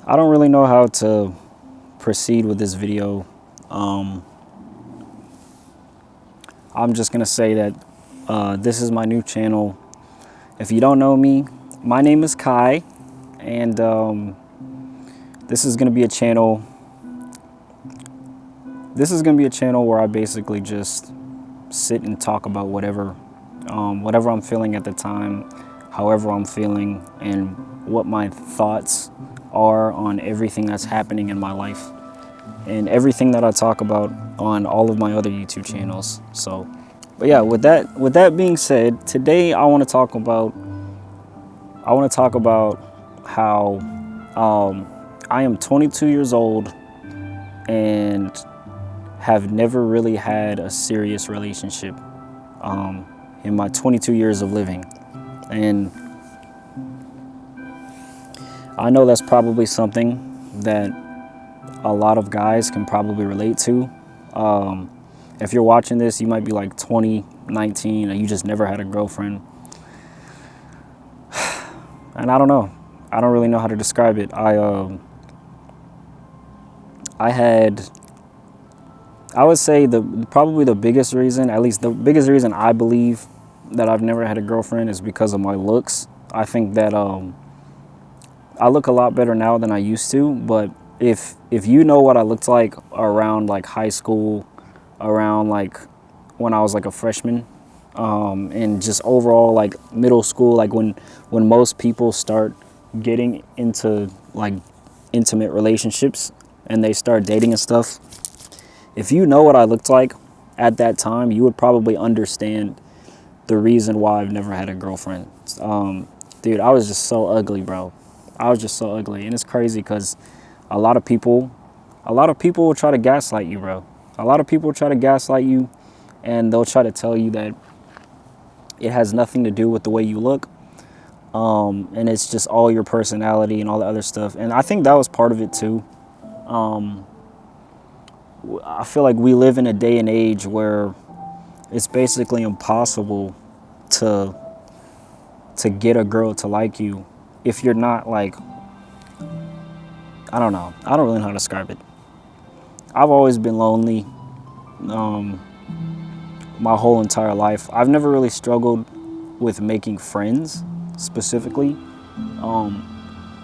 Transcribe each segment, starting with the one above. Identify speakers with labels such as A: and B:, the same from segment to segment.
A: I don't really know how to proceed with this video. I'm just gonna say that this is my new channel. If you don't know me, my name is Kai, and this is gonna be a channel. This is gonna be a channel where I basically just sit and talk about whatever I'm feeling at the time, however I'm feeling, and what my thoughts are on everything that's happening in my life and everything that I talk about on all of my other YouTube channels. So, but yeah, with that being said, today I want to talk about how I am 22 years old and have never really had a serious relationship in my 22 years of living. And I know that's probably something that a lot of guys can probably relate to. If you're watching this, you might be like 20, 19, and you just never had a girlfriend. And I don't know. I don't really know how to describe it. I would say probably the biggest reason, at least the biggest reason I believe that I've never had a girlfriend is because of my looks. I think that I look a lot better now than I used to, but if you know what I looked like around like high school, around like when I was like a freshman, and just overall like middle school, like when most people start getting into like intimate relationships and they start dating and stuff, if you know what I looked like at that time, you would probably understand the reason why I've never had a girlfriend. Dude, I was just so ugly, bro. I was just so ugly. And it's crazy because a lot of people will try to gaslight you, bro. A lot of people will try to gaslight you, and they'll try to tell you that it has nothing to do with the way you look. And it's just all your personality and all the other stuff. And I think that was part of it too. I feel like we live in a day and age where it's basically impossible to get a girl to like you if you're not like, I don't know. I don't really know how to describe it. I've always been lonely my whole entire life. I've never really struggled with making friends specifically.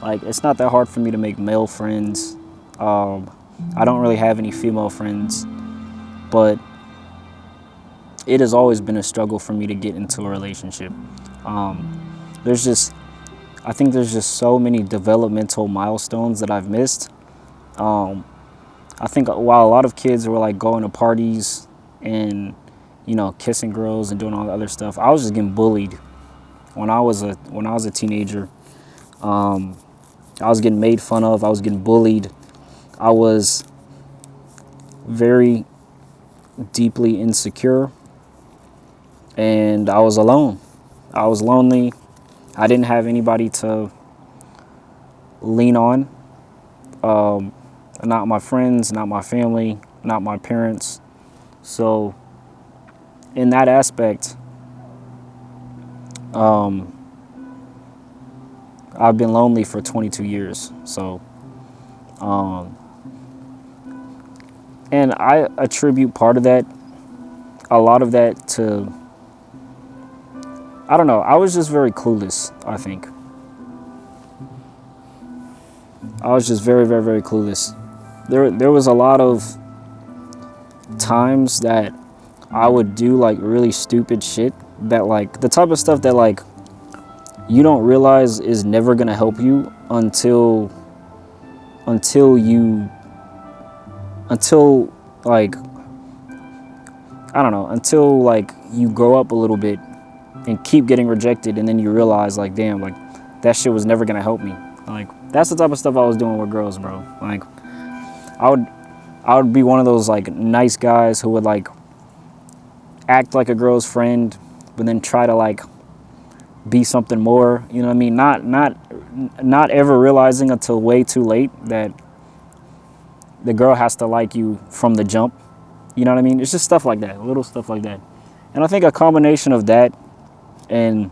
A: Like, it's not that hard for me to make male friends. I don't really have any female friends, but it has always been a struggle for me to get into a relationship. I think there's just so many developmental milestones that I've missed. I think while a lot of kids were like going to parties and, you know, kissing girls and doing all the other stuff, I was just getting bullied when I was a teenager. I was getting made fun of. I was getting bullied. I was very deeply insecure, and I was alone. I was lonely. I didn't have anybody to lean on. Not my friends, not my family, not my parents. So in that aspect, I've been lonely for 22 years. So, and I attribute a lot of that to, I don't know, I was just very clueless, I think. I was just very, very, very clueless. There was a lot of times that I would do like really stupid shit that, like, the type of stuff that like you don't realize is never gonna help you until like, I don't know, until like you grow up a little bit and keep getting rejected, and then you realize like, damn, like that shit was never gonna help me. Like, that's the type of stuff I was doing with girls, bro. Like, I would be one of those like nice guys who would like act like a girl's friend, but then try to like be something more. You know what I mean? Not ever realizing until way too late that the girl has to like you from the jump. You know what I mean? It's just stuff like that, little stuff like that. And I think a combination of that and,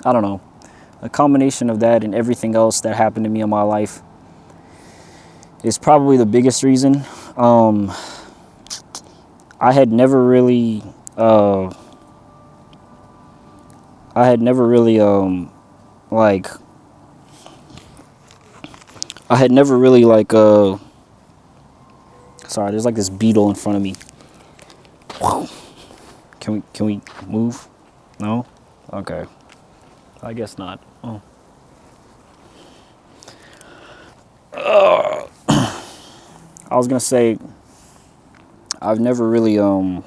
A: I don't know, a combination of that and everything else that happened to me in my life is probably the biggest reason. I had never really, like, I had never really like, sorry, there's like this beetle in front of me. Can we move? No? Okay. I guess not. Oh. I was gonna say, I've never really, I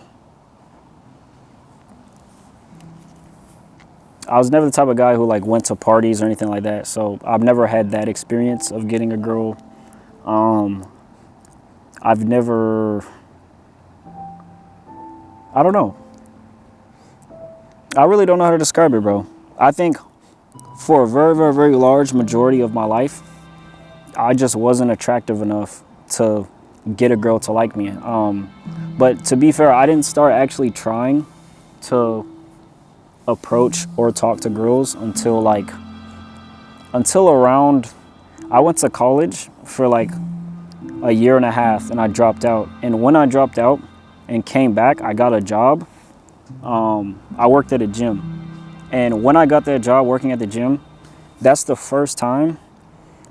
A: was never the type of guy who like went to parties or anything like that. So I've never had that experience of getting a girl. I've never, I don't know. I really don't know how to describe it, bro. I think for a very, very, very large majority of my life, I just wasn't attractive enough to get a girl to like me. But to be fair, I didn't start actually trying to approach or talk to girls until around, I went to college for like a year and a half and I dropped out. And when I dropped out and came back, I got a job. I worked at a gym. And when I got that job working at the gym, that's the first time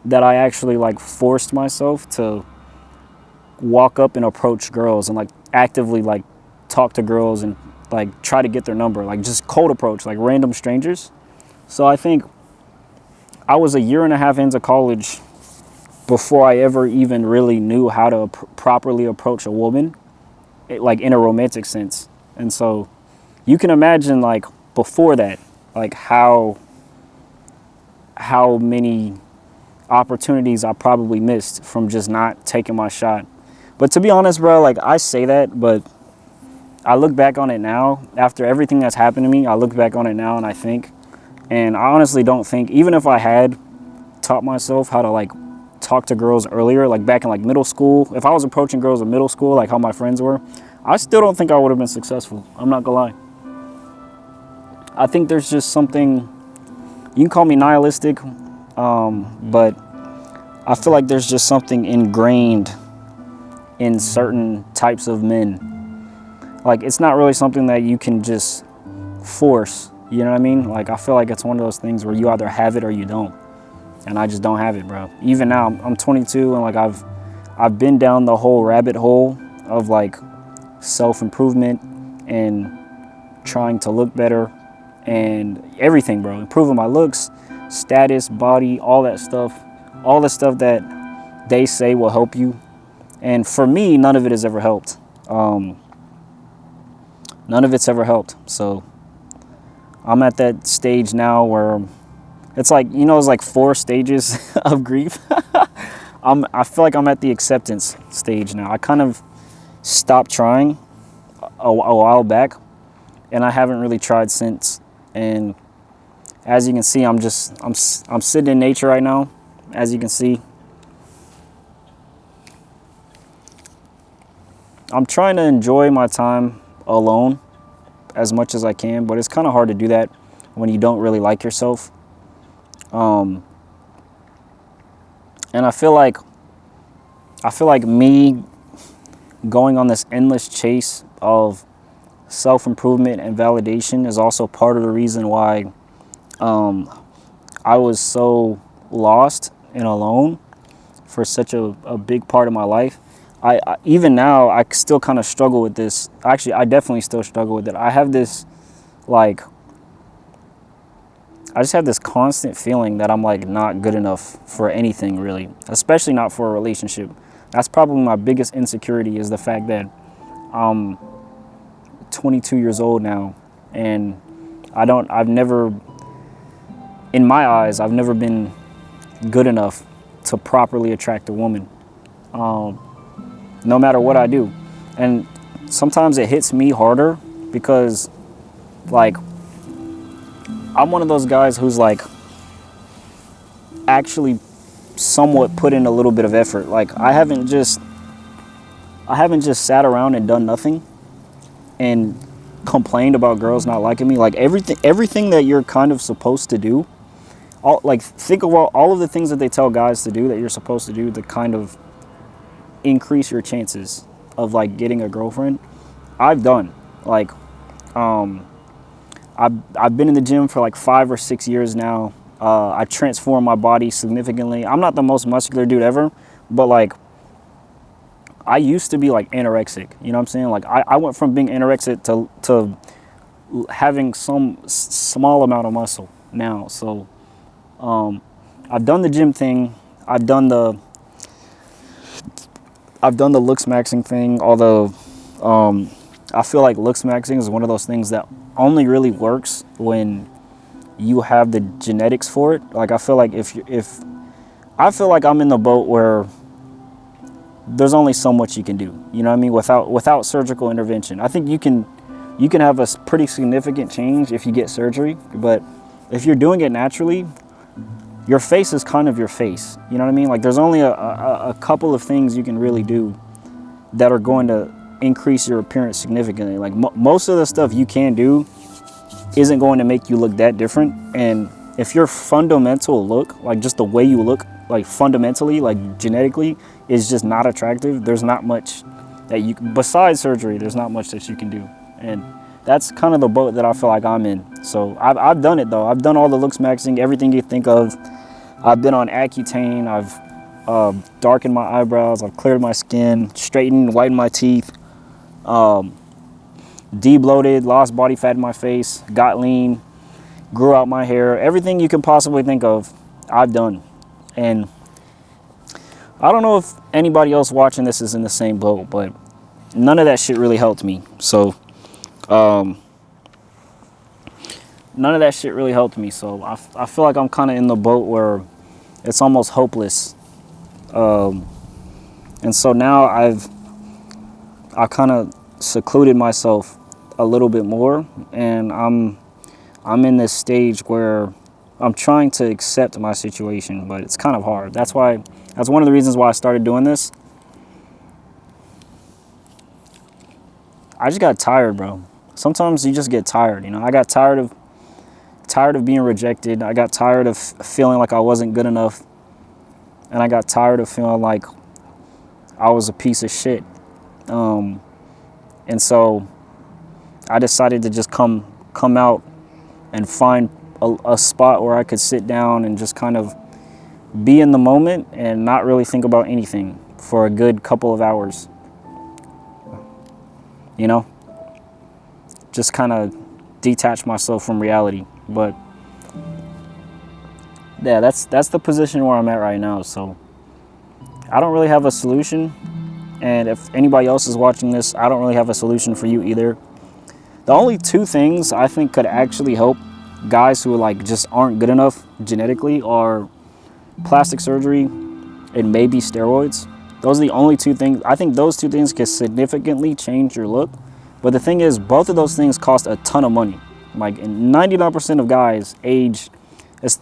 A: that I actually like forced myself to walk up and approach girls and like actively like talk to girls and like try to get their number, like just cold approach, like random strangers. So I think I was a year and a half into college before I ever even really knew how to properly approach a woman, like in a romantic sense. And so you can imagine like before that, like how many opportunities I probably missed from just not taking my shot. But to be honest, bro, like I say that, but I look back on it now, after everything that's happened to me, I look back on it now and I think, and I honestly don't think, even if I had taught myself how to like talk to girls earlier, like back in like middle school, if I was approaching girls in middle school, like how my friends were, I still don't think I would have been successful. I'm not gonna lie. I think there's just something, you can call me nihilistic, but I feel like there's just something ingrained in certain types of men. Like, it's not really something that you can just force, you know what I mean? Like, I feel like it's one of those things where you either have it or you don't. And I just don't have it, bro. Even now, I'm 22 and like I've been down the whole rabbit hole of like self-improvement and trying to look better and everything, bro. Improving my looks, status, body, all that stuff. All the stuff that they say will help you. And for me, none of it has ever helped. None of it's ever helped. So I'm at that stage now where it's like, you know, it's like 4 stages of grief. I feel like I'm at the acceptance stage now. I kind of stopped trying a while back, and I haven't really tried since. And as you can see, I'm sitting in nature right now. As you can see, I'm trying to enjoy my time alone as much as I can, but it's kind of hard to do that when you don't really like yourself. And I feel like me going on this endless chase of self-improvement and validation is also part of the reason why I was so lost and alone for such a big part of my life. I even now, I still kind of struggle with this. Actually, I definitely still struggle with it. I have this, like, I just have this constant feeling that I'm, like, not good enough for anything, really. Especially not for a relationship. That's probably my biggest insecurity, is the fact that I'm 22 years old now. And I've never, in my eyes, I've never been good enough to properly attract a woman. No matter what I do. And sometimes it hits me harder because, like, I'm one of those guys who's, like, actually somewhat put in a little bit of effort. Like, I haven't just sat around and done nothing and complained about girls not liking me. Like, everything that you're kind of supposed to do, think of all of the things that they tell guys to do that you're supposed to do to kind of increase your chances of like getting a girlfriend, I've done. Like, I've been in the gym for like 5 or 6 years now. I transformed my body significantly. I'm not the most muscular dude ever, but like I used to be like anorexic. You know what I'm saying? Like I went from being anorexic to having some small amount of muscle now. So I've done the gym thing. I've done the looks maxing thing. Although I feel like looks maxing is one of those things that only really works when you have the genetics for it. Like I feel like if I feel like I'm in the boat where there's only so much you can do. You know what I mean? Without surgical intervention, I think you can have a pretty significant change if you get surgery. But if you're doing it naturally, your face is kind of your face. You know what I mean? Like there's only a couple of things you can really do that are going to increase your appearance significantly. Like most of the stuff you can do isn't going to make you look that different. And if your fundamental look, like just the way you look, like fundamentally, like genetically, is just not attractive, there's not much that you, besides surgery, there's not much that you can do. And that's kind of the boat that I feel like I'm in. So I've done it though. I've done all the looks maxing, everything you think of. I've been on Accutane. I've darkened my eyebrows. I've cleared my skin, straightened, whitened my teeth, de-bloated, lost body fat in my face, got lean, grew out my hair. Everything you can possibly think of, I've done. And I don't know if anybody else watching this is in the same boat, but none of that shit really helped me. So none of that shit really helped me. So I feel like I'm kind of in the boat where it's almost hopeless. And so now I kind of secluded myself a little bit more, and I'm in this stage where I'm trying to accept my situation, but it's kind of hard. That's one of the reasons why I started doing this. I just got tired, bro. Sometimes you just get tired, you know. I got tired of being rejected. I got tired of feeling like I wasn't good enough. And I got tired of feeling like I was a piece of shit. And so I decided to just come out and find a spot where I could sit down and just kind of be in the moment and not really think about anything for a good couple of hours. You know? Just kind of detach myself from reality. But yeah, that's the position where I'm at right now. So I don't really have a solution. And if anybody else is watching this, I don't really have a solution for you either. The only two things I think could actually help guys who like just aren't good enough genetically are plastic surgery and maybe steroids. Those are the only two things. I think those two things can significantly change your look. But the thing is, both of those things cost a ton of money. Like 99% of guys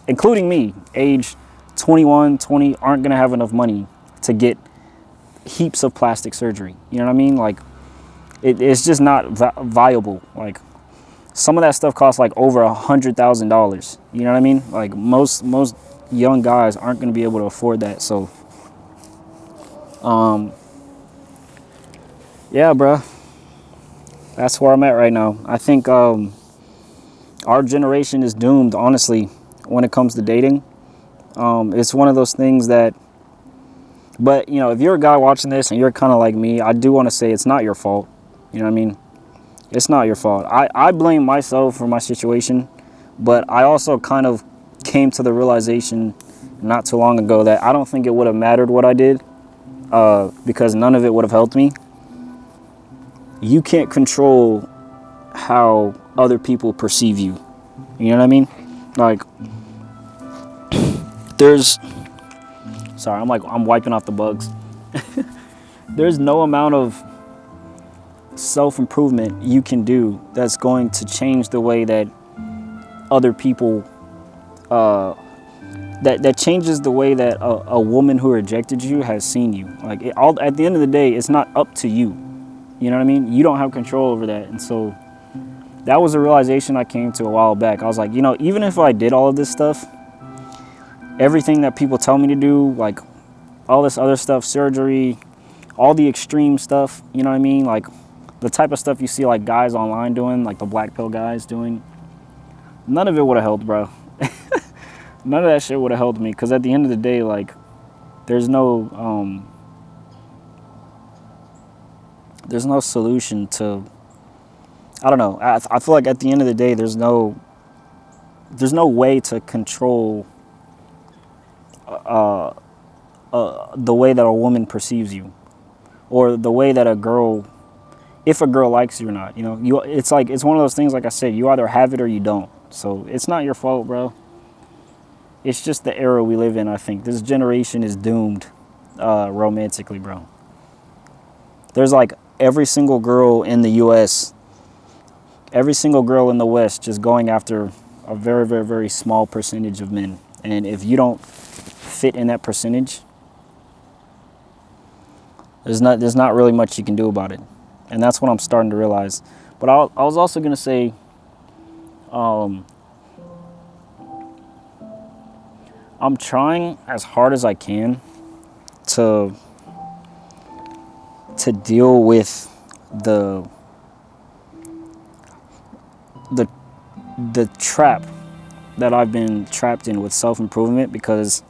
A: including me, age 21, 20, aren't going to have enough money to get heaps of plastic surgery. You know what I mean? Like, it's just not viable. Like, some of that stuff costs like over $100,000. You know what I mean? Like, most young guys aren't going to be able to afford that. So, yeah, bro. That's where I'm at right now. I think our generation is doomed, honestly, when it comes to dating. It's one of those things that, but, you know, if you're a guy watching this and you're kind of like me, I do want to say it's not your fault. You know what I mean? It's not your fault. I blame myself for my situation, but I also kind of came to the realization not too long ago that I don't think it would have mattered what I did, because none of it would have helped me. You can't control how other people perceive you. You know what I mean? Like, sorry, I'm wiping off the bugs. There's no amount of self-improvement you can do that's going to change the way that other people, that changes the way that a woman who rejected you has seen you. Like, at the end of the day, it's not up to you. You know what I mean? You don't have control over that. And so that was a realization I came to a while back. I was like, you know, even if I did all of this stuff, everything that people tell me to do, like all this other stuff, surgery, all the extreme stuff, you know what I mean? Like the type of stuff you see like guys online doing, like the black pill guys doing, none of it would have helped, bro. None of that shit would have helped me, because at the end of the day, like, there's no solution to, I don't know. I feel like at the end of the day, there's no way to control the way that a woman perceives you, or the way that a girl, if a girl likes you or not. You know, it's like, it's one of those things, like I said, you either have it or you don't. So it's not your fault, bro. It's just the era we live in, I think. This generation is doomed romantically, bro. There's like every single girl in the U.S., every single girl in the West just going after a very, very, very small percentage of men. And if you don't fit in that percentage, there's not really much you can do about it. And that's what I'm starting to realize. But I was also going to say, I'm trying as hard as I can to deal with the trap that I've been trapped in with self-improvement, because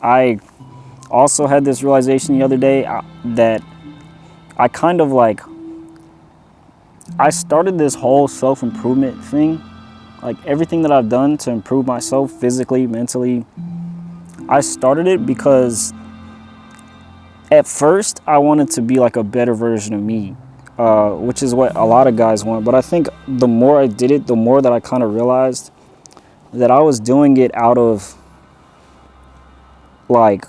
A: I also had this realization the other day that I kind of like, I started this whole self-improvement thing, like everything that I've done to improve myself physically, mentally, I started it because at first I wanted to be like a better version of me, which is what a lot of guys want. But I think the more I did it, the more that I kind of realized that I was doing it out of like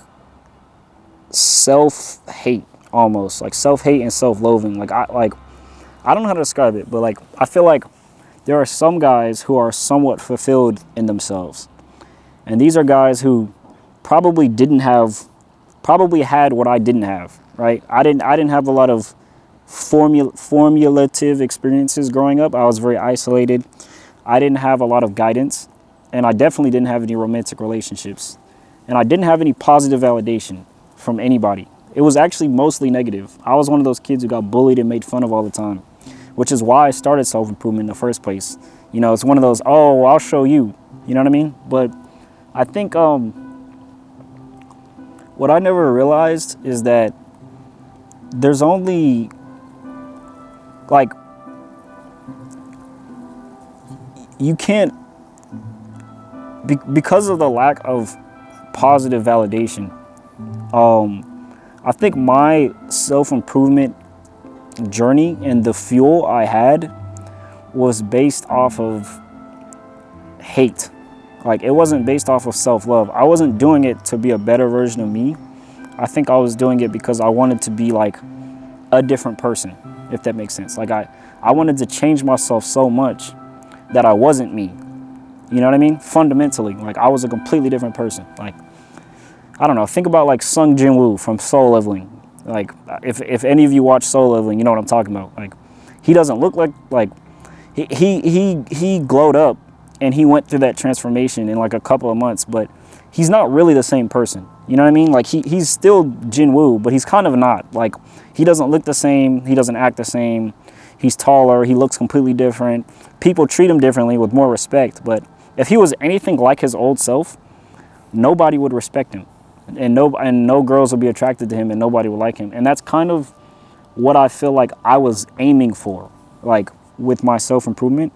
A: self-hate, almost like self-hate and self-loathing. Like I don't know how to describe it, but like I feel like there are some guys who are somewhat fulfilled in themselves, and these are guys who probably had what I didn't have, right? I didn't have a lot of formulative experiences growing up. I was very isolated. I didn't have a lot of guidance, and I definitely didn't have any romantic relationships, and I didn't have any positive validation from anybody. It was actually mostly negative. I was one of those kids who got bullied and made fun of all the time, which is why I started self-improvement in the first place. You know, it's one of those, oh, well, I'll show you, you know what I mean? But I think what I never realized is that there's only, like, you can't, because of the lack of positive validation, I think my self-improvement journey and the fuel I had was based off of hate. Like, it wasn't based off of self-love. I wasn't doing it to be a better version of me. I think I was doing it because I wanted to be like a different person, if that makes sense. Like I wanted to change myself so much that I wasn't me. You know what I mean? Fundamentally, like I was a completely different person. Like, I don't know, think about like Sung Jin Woo from Soul Leveling. Like, if any of you watch Soul Leveling, you know what I'm talking about. Like, he doesn't look like he glowed up and he went through that transformation in like a couple of months, but he's not really the same person. You know what I mean? Like, he's still Jin Woo, but he's kind of not. Like, he doesn't look the same, he doesn't act the same, he's taller, he looks completely different. People treat him differently with more respect, but if he was anything like his old self, nobody would respect him. And no girls would be attracted to him, and nobody would like him. And that's kind of what I feel like I was aiming for. Like, with my self-improvement,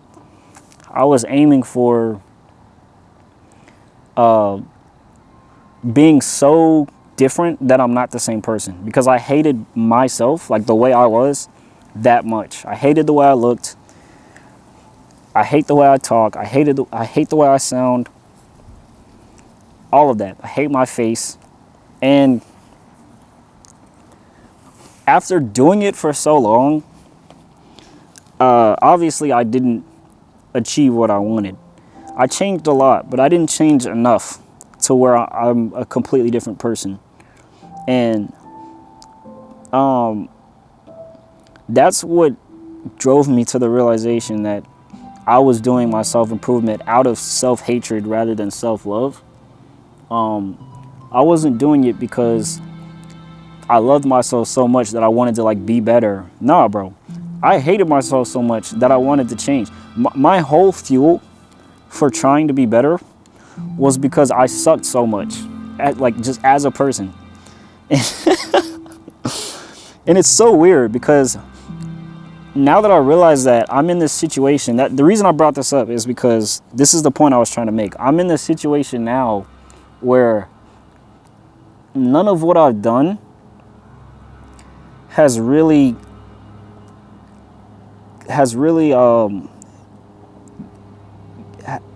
A: I was aiming for being so different that I'm not the same person, because I hated myself, like the way I was, that much. I hated the way I looked. I hate the way I talk. I hate the way I sound. All of that. I hate my face. And after doing it for so long, obviously I didn't achieve what I wanted. I changed a lot, but I didn't change enough to where I'm a completely different person. And that's what drove me to the realization that I was doing my self-improvement out of self-hatred rather than self-love. I wasn't doing it because I loved myself so much that I wanted to like be better. Nah, bro. I hated myself so much that I wanted to change. My whole fuel for trying to be better was because I sucked so much at like just as a person. And it's so weird because now that I realize that I'm in this situation, that the reason I brought this up is because this is the point I was trying to make. I'm in this situation now where none of what I've done has really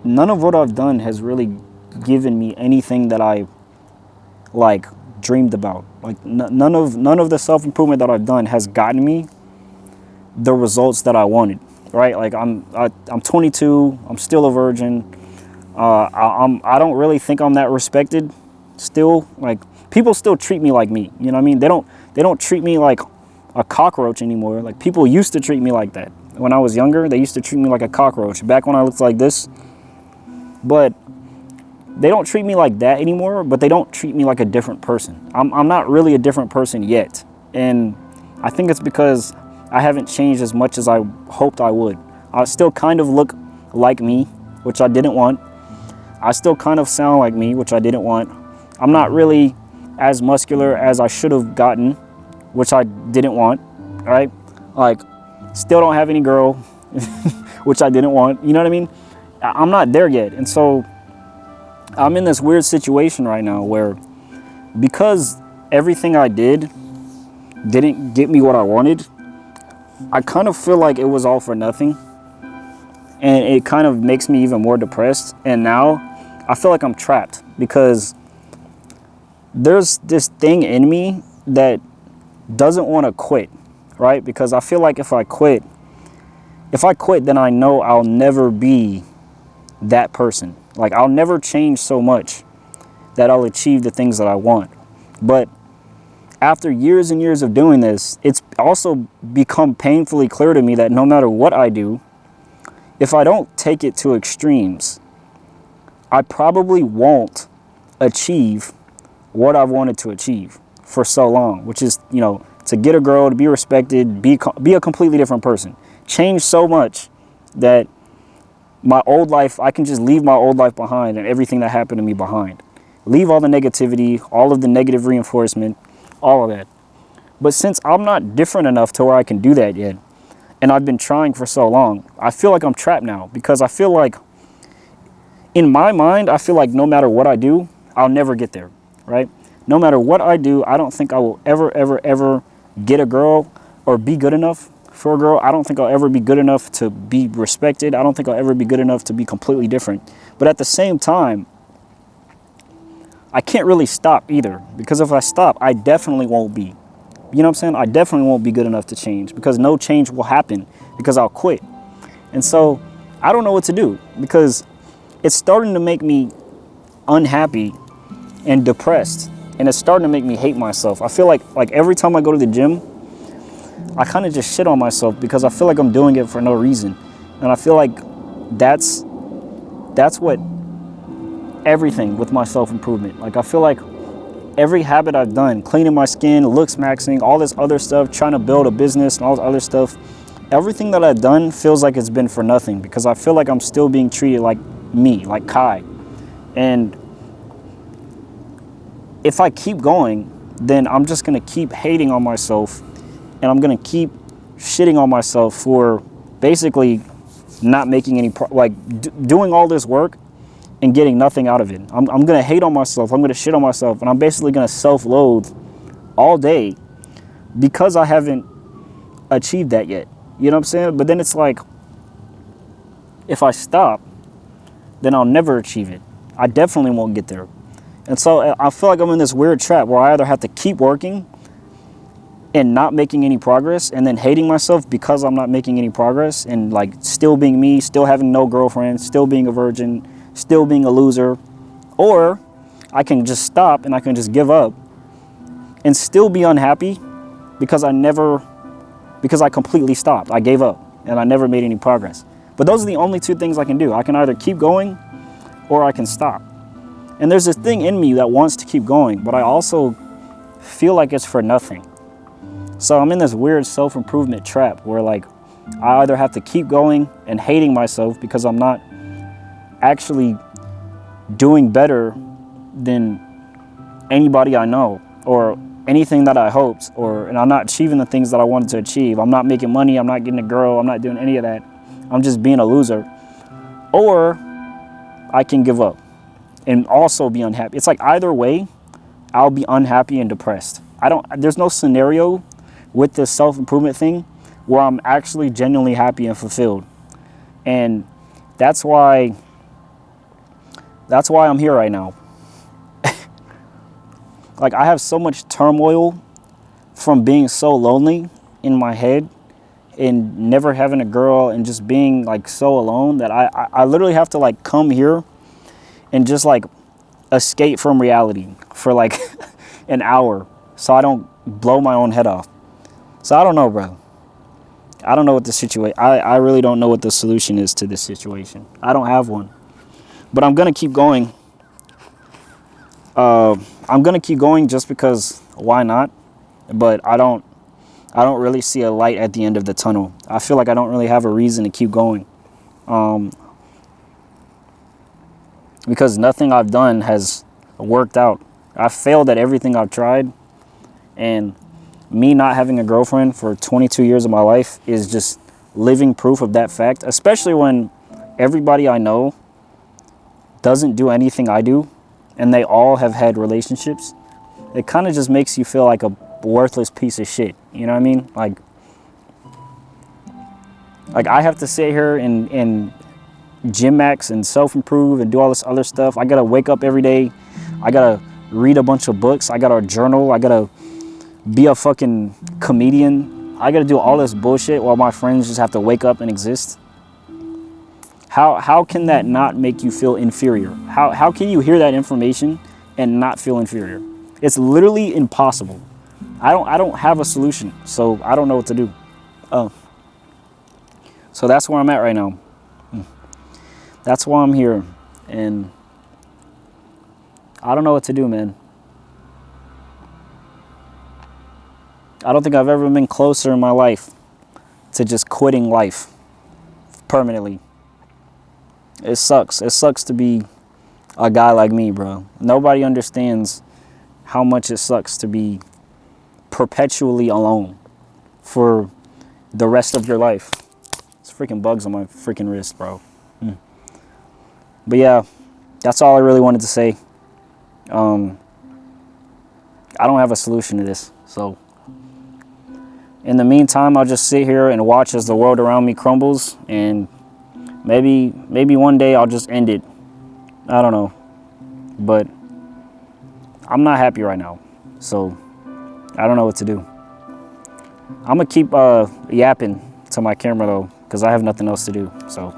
A: none of what I've done has really given me anything that I like dreamed about. Like none of the self-improvement that I've done has gotten me the results that I wanted, right? Like I'm 22, I'm still a virgin. I don't really think I'm that respected still. Like people still treat me like me, you know what I mean? They don't treat me like a cockroach anymore. Like people used to treat me like that. When I was younger, they used to treat me like a cockroach back when I looked like this. But they don't treat me like that anymore, but they don't treat me like a different person. I'm not really a different person yet. And I think it's because I haven't changed as much as I hoped I would. I still kind of look like me, which I didn't want. I still kind of sound like me, which I didn't want. I'm not really as muscular as I should have gotten, which I didn't want, right? Like, still don't have any girl, which I didn't want. You know what I mean? I'm not there yet. And so I'm in this weird situation right now where because everything I did didn't get me what I wanted, I kind of feel like it was all for nothing. And it kind of makes me even more depressed. And now I feel like I'm trapped because there's this thing in me that doesn't want to quit, right? Because I feel like if I quit, then I know I'll never be that person. Like I'll never change so much that I'll achieve the things that I want. But after years and years of doing this, it's also become painfully clear to me that no matter what I do, if I don't take it to extremes, I probably won't achieve what I've wanted to achieve for so long, which is, you know, to get a girl, to be respected, be a completely different person. Change so much that my old life, I can just leave my old life behind and everything that happened to me behind. Leave all the negativity, all of the negative reinforcement, all of that. But since I'm not different enough to where I can do that yet, and I've been trying for so long, I feel like I'm trapped now because I feel like, in my mind, I feel like no matter what I do, I'll never get there, right? No matter what I do, I don't think I will ever get a girl or be good enough for a girl. I don't think I'll ever be good enough to be respected. I don't think I'll ever be good enough to be completely different. But at the same time, I can't really stop either, because if I stop, I definitely won't be. You know what I'm saying? I definitely won't be good enough to change because no change will happen because I'll quit. And so I don't know what to do because it's starting to make me unhappy and depressed. And it's starting to make me hate myself. I feel like every time I go to the gym, I kind of just shit on myself because I feel like I'm doing it for no reason. And I feel like that's what everything with my self-improvement. Like I feel like every habit I've done, cleaning my skin, looks maxing, all this other stuff, trying to build a business and all this other stuff, everything that I've done feels like it's been for nothing because I feel like I'm still being treated like me, like Kai. And if I keep going, then I'm just going to keep hating on myself and I'm going to keep shitting on myself for basically not making any, doing all this work and getting nothing out of it. I'm going to hate on myself. I'm going to shit on myself. And I'm basically going to self-loathe all day because I haven't achieved that yet. You know what I'm saying? But then it's like, if I stop, then I'll never achieve it. I definitely won't get there. And so I feel like I'm in this weird trap where I either have to keep working and not making any progress and then hating myself because I'm not making any progress and like still being me, still having no girlfriend, still being a virgin, still being a loser. Or I can just stop and I can just give up and still be unhappy because I completely stopped. I gave up and I never made any progress. But those are the only two things I can do. I can either keep going or I can stop. And there's this thing in me that wants to keep going, but I also feel like it's for nothing. So I'm in this weird self-improvement trap where like I either have to keep going and hating myself because I'm not actually doing better than anybody I know or anything that I hoped, and I'm not achieving the things that I wanted to achieve. I'm not making money, I'm not getting a girl, I'm not doing any of that. I'm just being a loser. Or I can give up and also be unhappy. It's like either way, I'll be unhappy and depressed. There's no scenario with this self-improvement thing where I'm actually genuinely happy and fulfilled. And that's why I'm here right now. Like I have so much turmoil from being so lonely in my head and never having a girl and just being like so alone that I literally have to like come here and just like escape from reality for like an hour so I don't blow my own head off. So I don't know, bro. I don't know what the situation, I really don't know what the solution is to this situation. I don't have one. But I'm going to keep going. I'm going to keep going just because why not? But I don't really see a light at the end of the tunnel. I feel like I don't really have a reason to keep going. Because nothing I've done has worked out. I've failed at everything I've tried. And me not having a girlfriend for 22 years of my life is just living proof of that fact, especially when everybody I know doesn't do anything I do and they all have had relationships. It kind of just makes you feel like a worthless piece of shit. You know what I mean? Like I have to sit here and gym max and self-improve and do all this other stuff. I gotta wake up every day. I gotta read a bunch of books. I gotta journal. I gotta be a fucking comedian. I gotta do all this bullshit while my friends just have to wake up and exist. How can that not make you feel inferior? How can you hear that information and not feel inferior? It's literally impossible. I don't have a solution, so I don't know what to do. So that's where I'm at right now. That's why I'm here, and I don't know what to do, man. I don't think I've ever been closer in my life to just quitting life permanently. It sucks. It sucks to be a guy like me, bro. Nobody understands how much it sucks to be perpetually alone for the rest of your life. It's freaking bugs on my freaking wrist, bro. But yeah, that's all I really wanted to say. I don't have a solution to this, so in the meantime, I'll just sit here and watch as the world around me crumbles, and maybe one day I'll just end it. I don't know, but I'm not happy right now, so I don't know what to do. I'm gonna keep yapping to my camera though, because I have nothing else to do, so